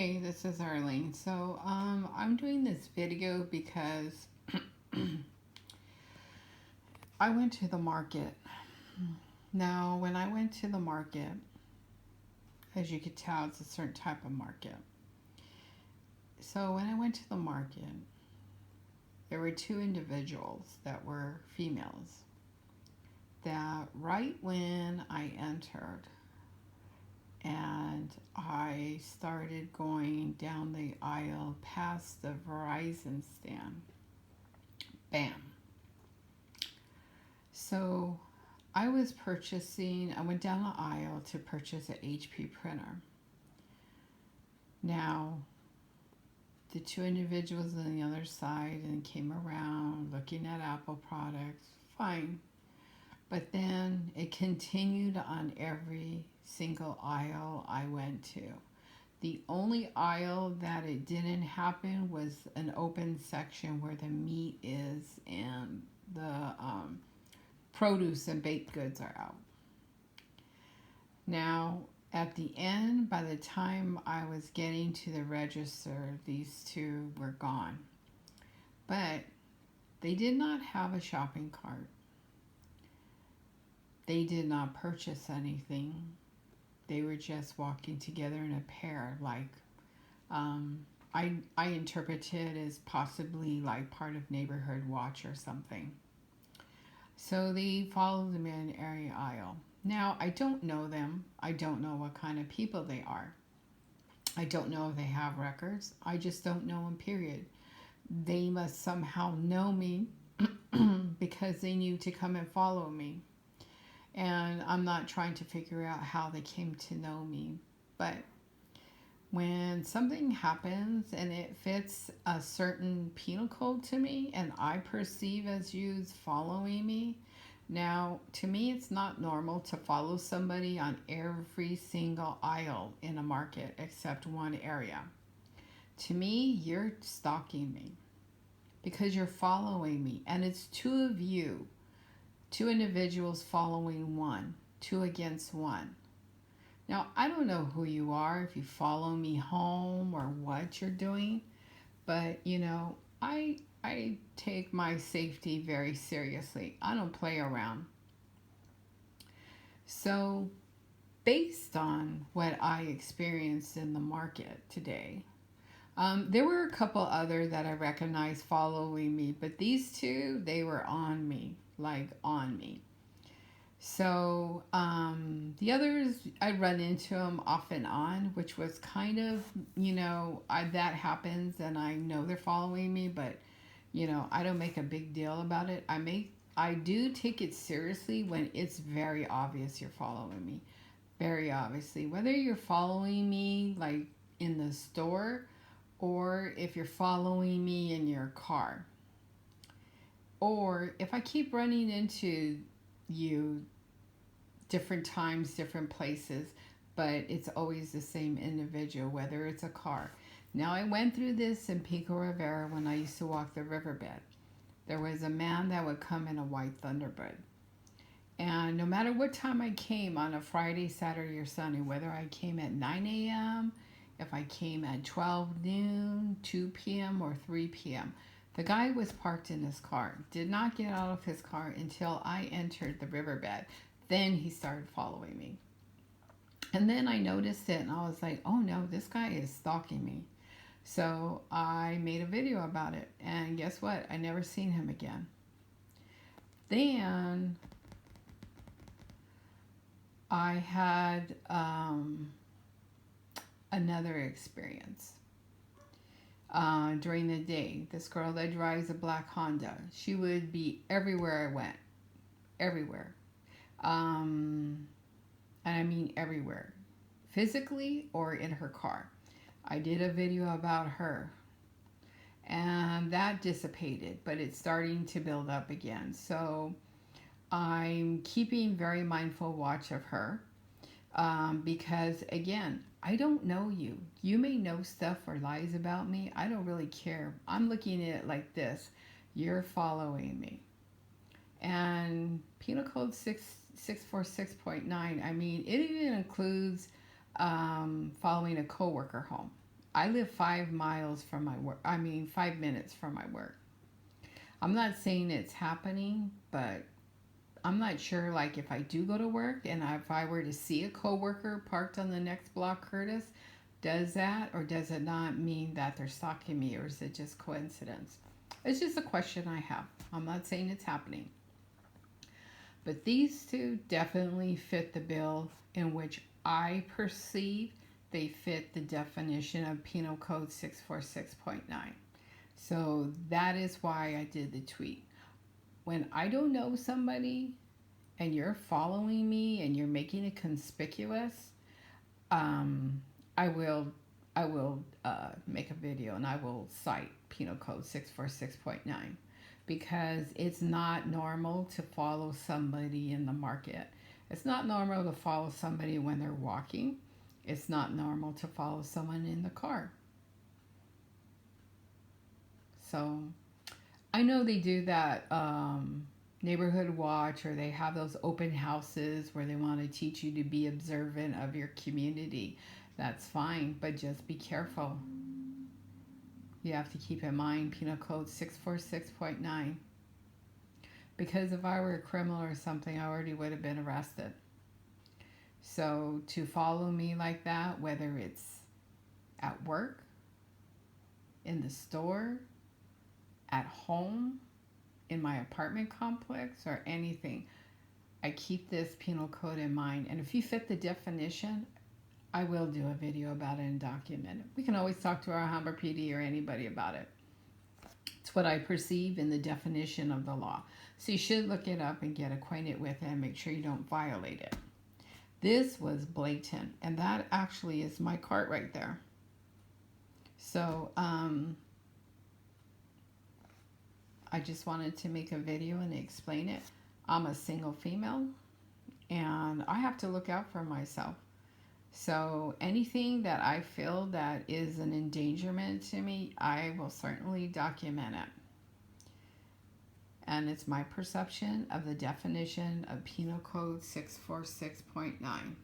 Hey, this is Arlene. I'm doing this video because I went to the market. Now, when I went to the market, as you could tell, it's a certain type of market. So when I went to the market, there were two individuals that were females that right when I entered and I started going down the aisle past the Verizon stand, bam. So I went down the aisle to purchase an HP printer. Now, the two individuals on the other side and came around looking at Apple products, fine. But then it continued on every single aisle I went to. The only aisle that it didn't happen was an open section where the meat is and the produce and baked goods are out. Now, at the end, by the time I was getting to the register, these two were gone. But they did not have a shopping cart. They did not purchase anything. They were just walking together in a pair, like I interpreted as possibly like part of Neighborhood Watch or something. So they followed them in every aisle. Now, I don't know them. I don't know what kind of people they are. I don't know if they have records. I just don't know them, period. They must somehow know me because they knew to come and follow me. And I'm not trying to figure out how they came to know me. But when something happens and it fits a certain penal code to me and I perceive as you following me, now to me it's not normal to follow somebody on every single aisle in a market except one area. To me, you're stalking me because you're following me, and it's two of you. Two individuals following one, two against one. Now, I don't know who you are, if you follow me home or what you're doing, but I take my safety very seriously. I don't play around. So, based on what I experienced in the market today, there were a couple other that I recognized following me, but these two, they were on me. So the others, I run into them off and on, which was kind of, that happens and I know they're following me, but, I don't make a big deal about it. I do take it seriously when it's very obvious you're following me. Very obviously. Whether you're following me like in the store or if you're following me in your car. Or if I keep running into you different times, different places, but it's always the same individual, whether it's a car. Now, I went through this in Pico Rivera when I used to walk the riverbed. There was a man that would come in a white Thunderbird. And no matter what time I came on a Friday, Saturday, or Sunday, whether I came at 9 a.m., if I came at 12 noon, 2 p.m., or 3 p.m., the guy was parked in his car, did not get out of his car until I entered the riverbed. Then he started following me. And then I noticed it and I was like, oh no, this guy is stalking me. So I made a video about it. And guess what? I never seen him again. Then I had another experience. During the day, this girl that drives a black Honda, she would be everywhere I went. Everywhere. And I mean everywhere. Physically or in her car. I did a video about her. And that dissipated, but it's starting to build up again. So I'm keeping very mindful watch of her. Because again, I don't know you. You may know stuff or lies about me. I don't really care. I'm looking at it like this. You're following me. And Penal Code 646.9, I mean, it even includes following a coworker home. I live 5 miles from my work. I mean, 5 minutes from my work. I'm not saying it's happening, but I'm not sure. Like, if I do go to work and if I were to see a coworker parked on the next block, Curtis, does that or does it not mean that they're stalking me, or is it just coincidence? It's just a question I have. I'm not saying it's happening. But these two definitely fit the bill in which I perceive they fit the definition of Penal Code 646.9. So that is why I did the tweet. When I don't know somebody and you're following me and you're making it conspicuous, I will make a video and I will cite Penal Code 646.9, because it's not normal to follow somebody in the market. It's not normal to follow somebody when they're walking. It's not normal to follow someone in the car. So I know they do that neighborhood watch, or they have those open houses where they want to teach you to be observant of your community. That's fine, but just be careful. You have to keep in mind Penal Code 646.9. Because if I were a criminal or something, I already would have been arrested. So to follow me like that, whether it's at work, in the store, at home, in my apartment complex, or anything, I keep this penal code in mind. And if you fit the definition, I will do a video about it and document it. We can always talk to our Humber PD or anybody about it. It's what I perceive in the definition of the law. So you should look it up and get acquainted with it and make sure you don't violate it. This was blatant, and that actually is my cart right there. So I just wanted to make a video and explain it. I'm a single female, and I have to look out for myself. So anything that I feel that is an endangerment to me, I will certainly document it. And it's my perception of the definition of Penal Code 646.9.